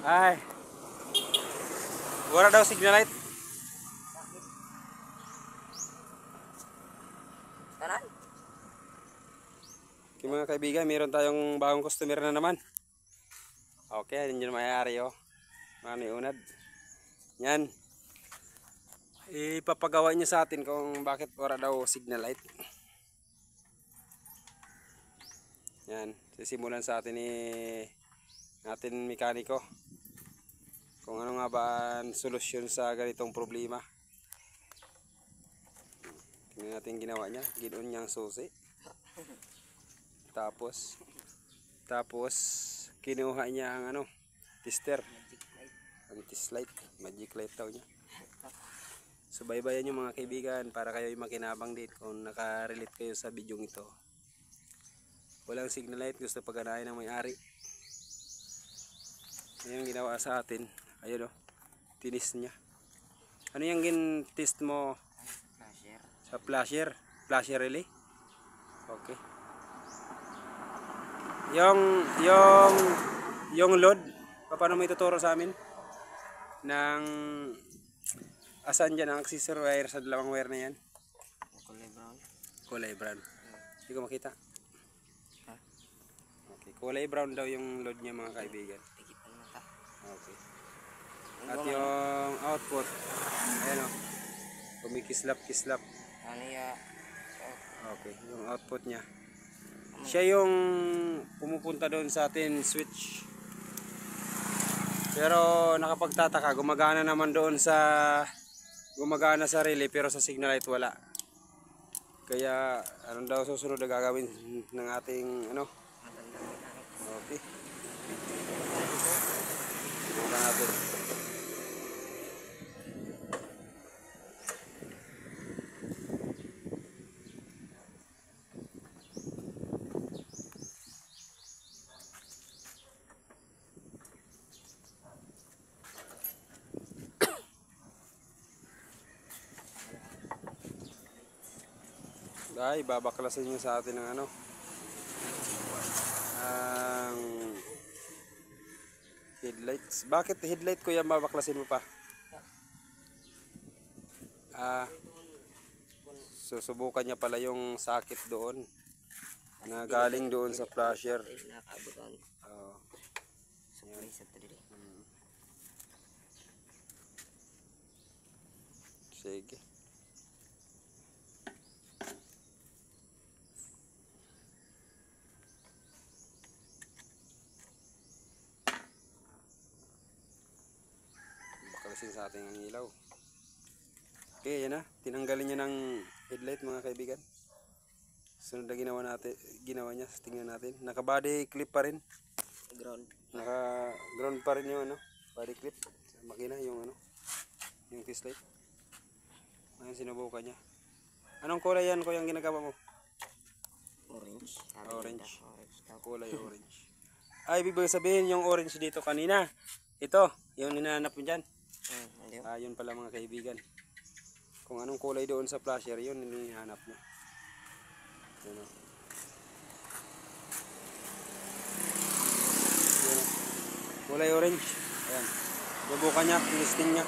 Ay, wala daw signal light. Tanan? Okay, mga kaibigan, meron tayong bagong customer na naman. Okay, yun yung mayayari oh. Mga unad. Yan. Ipapagawa niya sa atin kung bakit wala daw signal light. Yan, sisimulan sa atin ni natin mekaniko. Kung ano nga ba ang solusyon sa ganitong problema. Tingnan natin ginawa niya, ginoon niyang susi. Tapos kinuha niya ang ano, tester. Ang test light, magic light daw niya. Subaybayan niyo mga kaibigan para kayo makinabang din kung naka-relate kayo sa video ito. Walang signal light, gusto paganahin ng may-ari. Ayun ginawa sa atin. Ayun oh, tinis niya. Ano yung gin-test mo? Flasher. Sa flasher? Flasher relay? Okay. Yung load, paano mo ituturo sa amin? Nang asan dyan ang accessory wire sa dalawang wire na yan? Kulay brown. Kulay brown. Hindi ko makita. Okay, kulay brown daw yung load niya mga kaibigan. Tikitan mo ta. Okay. At yung output, ayan o. Kumikislap-kislap. Ano ya? Okay, yung output niya. Siya yung pumupunta doon sa atin switch. Pero nakapagtataka, gumagana naman doon sa relay pero sa signal light wala. Kaya anong daw susunod na gagawin ng ating ano? Okay. Subukan natin. Ay, babaklasin nyo sa atin ng ano, ang headlights. Bakit headlight ko yan babaklasin mo pa? Susubukan niya pala yung sakit doon na galing doon sa flasher. Nakaabutan. Supply sa tree. Sige. Baklasin sa ating ang ilaw. Okay, yan na. Tinanggalin niya ng headlight mga kaibigan. Sunod na ginawa niya. Tingnan natin. Naka body clip pa rin. Ground. Naka ground pa rin yung ano, body clip sa makina, yung ano, yung test light. Ayan, sinubukan niya. Anong kulay yan ko yung ginagawa mo? Orange. Orange. Kulay orange. Ay, ibig sabihin yung orange dito kanina. Ito, yung hinahanap mo dyan. Yun pala mga kaibigan. Kung anong kulay doon sa flasher, yun hinahanap mo. Yun o. Kulay orange. Ayan. Bubukan niya, listing niya.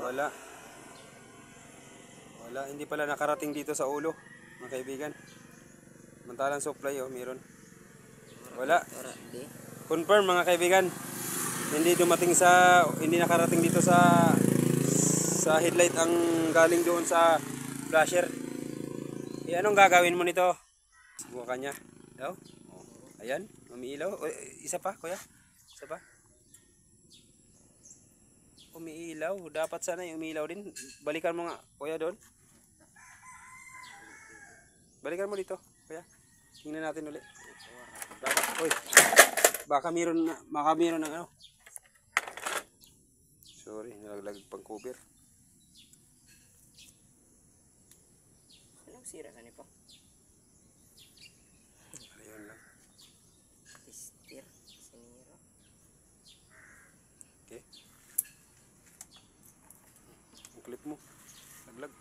Wala. Wala, hindi pala nakarating dito sa ulo, mga kaibigan. Mantalang supply oh, meron. Wala. Confirm mga kaibigan. Hindi nakarating dito sa headlight ang galing doon sa flasher. Anong gagawin mo nito? Subukan niya. Daw. Ayan, umiilaw. Isa pa, kuya. Isa pa. Umiilaw. Dapat sana yung umiilaw din. Balikan mo nga, kuya, doon. Balikan mo dito, kuya. Tingnan natin ulit. Baka meron ng ano. Sorry, nalaglag pang cover. Anong sira ka nipo? Ayun lang. Tester. Sinira. Okay. Ang clip mo. Naglag.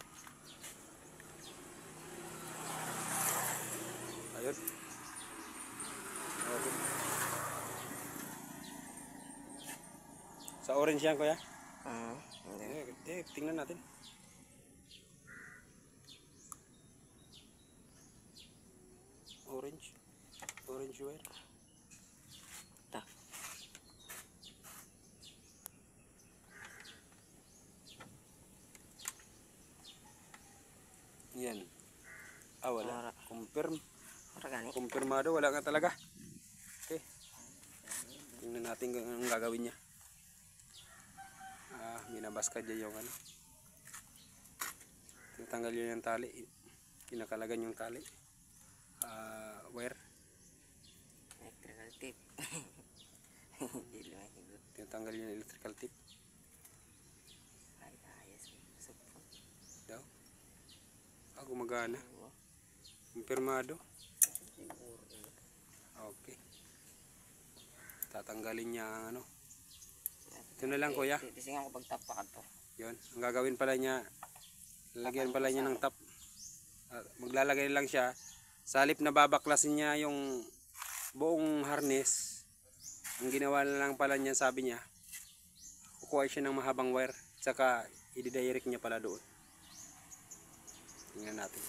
Ayun. Okay. Sa orange yan kuya. Hindi. Tingnan natin. Orange. Orange wire. Ta. Yan. Wala. Wala. Confirm. Para gani. Kumpirmado, wala nga talaga. Okay. Tingnan natin kung anong gagawin niya. Binabas ka dyan yung ano. Tinatanggal yun yung tali. Kinakalagan yung tali. Wire. Electrical tape. Hindi lang higot. Tinatanggal yung electrical tip. Ay, ayos. Supon. Daw. Gumagana. Kumpirmado. Okay. Tatanggalin niya ang ano. Ito na lang kuya. Tisingan ko pagtapakan to. Yun. Ang gagawin pala niya, lalagyan pala niya ng tap. Maglalagay lang siya. Sa halip na babaklasin niya yung buong harness, ang ginawa na lang pala niya, sabi niya, kukuha siya ng mahabang wire. Tsaka i-direct niya pala doon. Tingnan natin.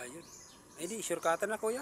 Ayun. Ay di, shortcutan na kuya.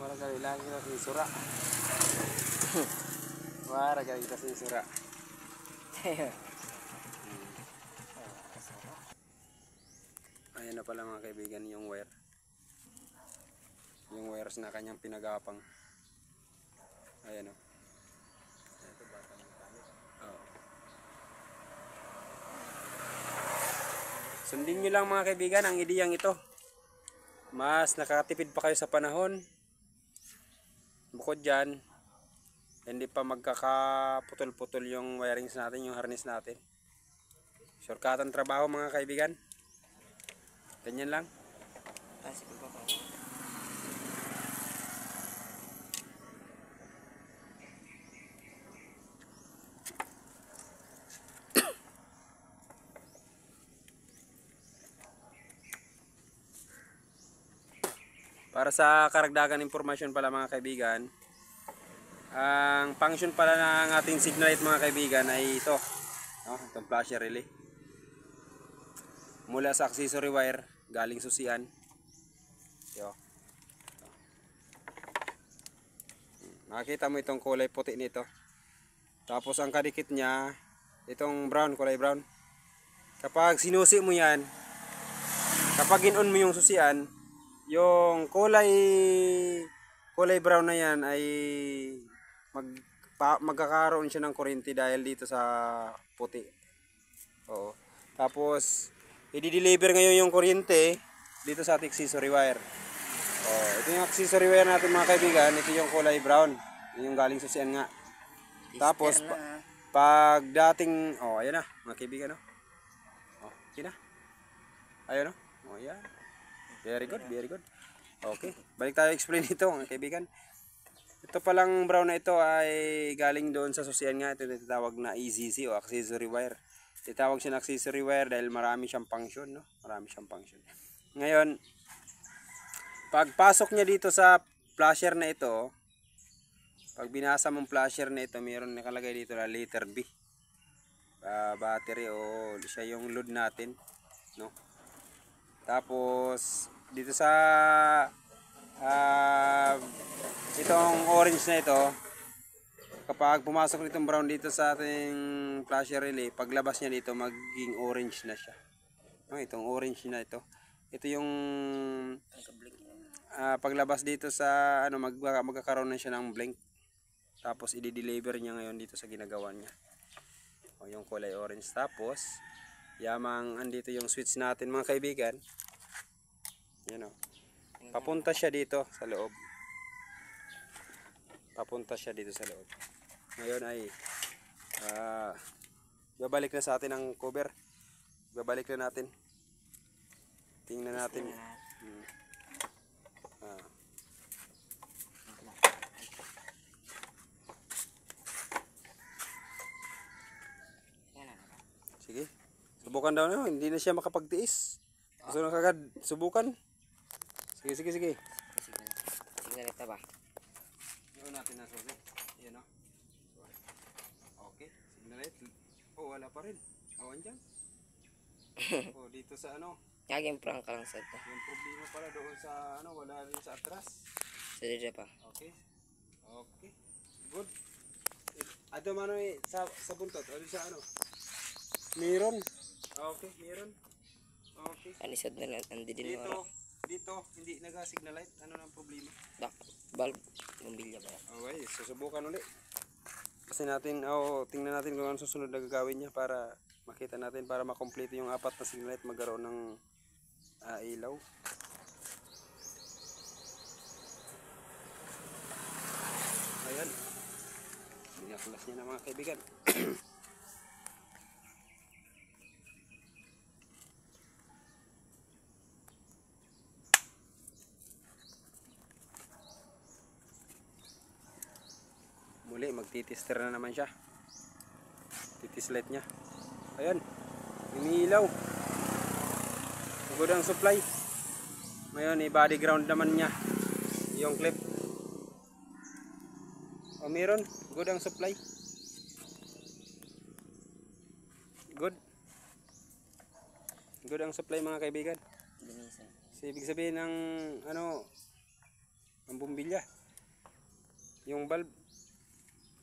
Wala kali lagi kita sinsura. Wala kali kita sinsura. Ayan na pala mga kaibigan yung wire. Yung wires na kanyang pinagapang. Ayan o. Sundin nyo lang mga kaibigan ang ideyang ito. Mas nakakatipid pa kayo sa panahon. Bukod dyan, hindi pa magkakaputol-putol yung wirings natin, yung harness natin. Shortcut ang trabaho mga kaibigan. Ganyan lang. Sige po. Para sa karagdagan impormasyon pala mga kaibigan, ang function pala ng ating signal light mga kaibigan ay ito, no? Itong flasher relay. Mula sa accessory wire, galing susian. Ito. Nakikita mo itong kulay puti nito. Tapos ang kadikit niya, itong brown, kulay brown. Kapag sinusi mo yan, kapag in-on mo yung susian, yung kulay brown na yan ay magkakaroon siya ng kuryente dahil dito sa puti. Oo. Tapos i-deliver ngayon yung kuryente dito sa ating accessory wire. Oh, ito yung accessory wire natin mga kaibigan, ito yung kulay brown, yung galing susian nga. Tapos pag dating, ayan na mga kaibigan, no. Okay na. Ayun, no. Ayan. Very good, very good. Okay, balik tayo explain ito mga kaibigan. Ito palang brown na ito ay galing doon sa susian nga. Ito tinatawag na AZC o accessory wire. Tinatawag siya na accessory wire dahil marami siyang function, no? Marami siyang function. Ngayon, pagpasok niya dito sa flasher na ito, pag binasa mong flasher na ito, mayroon nakalagay dito na letter B. Battery o siya yung load natin, no? Tapos dito sa itong orange na ito, kapag pumasok nitong brown dito sa ating flasher relay, paglabas niya dito magiging orange na siya. No, itong orange na ito. Ito yung paglabas dito sa ano magkakaroon na siya ng blink. Tapos i-deliver niya ngayon dito sa ginagawa niya. O yung kulay orange. Tapos yamang andito yung switch natin mga kaibigan. Yan o. Papunta siya dito sa loob. Papunta siya dito sa loob. Ngayon ay babalik na sa atin ang cover. Babalik na natin. Tingnan natin. Sige. Subukan daw na. Hindi na siya makapagtiis. Gusto na kagad subukan. Sige, sige, sige. Signal ito ba? Iyon natin na susi. Yan o. Okay. Signal light. Oh, wala pa rin. Awan dyan. Oh, dito sa ano. Naging prank ka lang sa ito. Yung problema pala doon sa ano. Wala rin sa atras. Sa dito pa. Okay. Okay. Good. Ato mano sa buntot. O sa ano. Meron. Okay, meron. Okay. Anisad na lang. Andi din Dito, mo. dito, hindi nag-signal light. Ano nang problema? Bulb. Bumbilya ba? Okay, susubukan ulit. Kasi natin, tingnan natin kung ano susunod na gagawin niya para makita natin, para makomplete yung apat na signal light, magkaroon ng ilaw. Ayan. Binaklas niya na mga kaibigan. Muli magtitester na naman siya. Titislet niya. Ayan. Umiilaw. Good ang supply. Ngayon i-body ground naman niya yung clip. O meron. Good ang supply. Good. Good ang supply mga kaibigan. Linisan. So, ibig sabihin ng ano ang bumbilya. Yung bulb.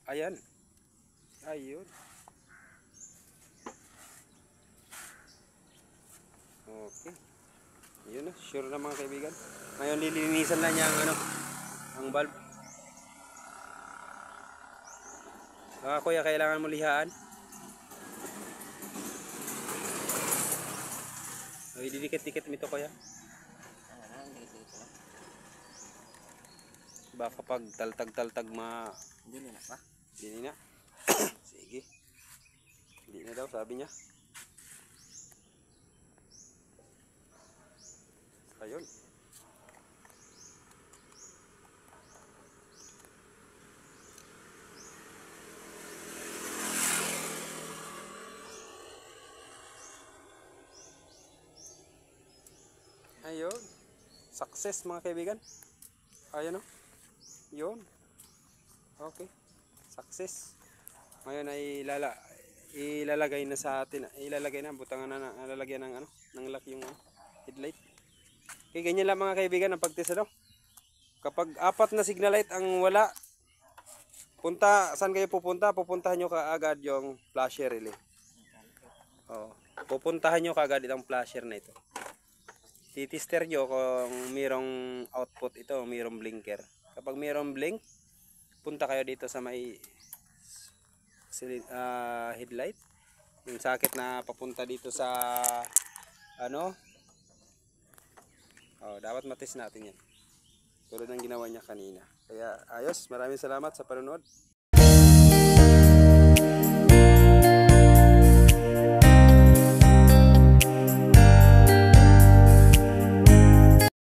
Ayan. Ayun. Okay. Yun na. Sure na mga kaibigan. Ngayon lilinisan na niya ang ano. Ang bulb. Kuya, kailangan mo lihaan. Didikit-dikit mo ito kuya. Baka pag taltag-taltag Hindi na pa. Hindi na. Sige. Hindi na daw sabi niya. Ayun. Ayun. Success mga kaibigan. Ayun o. Yun. Okay. Success. Ngayon ay ilalagay na sa atin, ilalagay na butangan na lalagyan ng ano, ng lock yung headlight. Okay, ganyan lang mga kaibigan ang pagtest ano. Kapag apat na signal light ang wala, saan kayo pupunta? Pupuntahan nyo kaagad yung flasher relay. Oh, pupuntahan nyo kaagad itong flasher na ito. Titister nyo kung mayroong output ito, mayroong blinker. Kapag mayroong blink, punta kayo dito sa may headlight, yung socket na papunta dito sa ano. Dapat matest natin yan tulad ng ginawa niya kanina. Kaya ayos, maraming salamat sa panonood.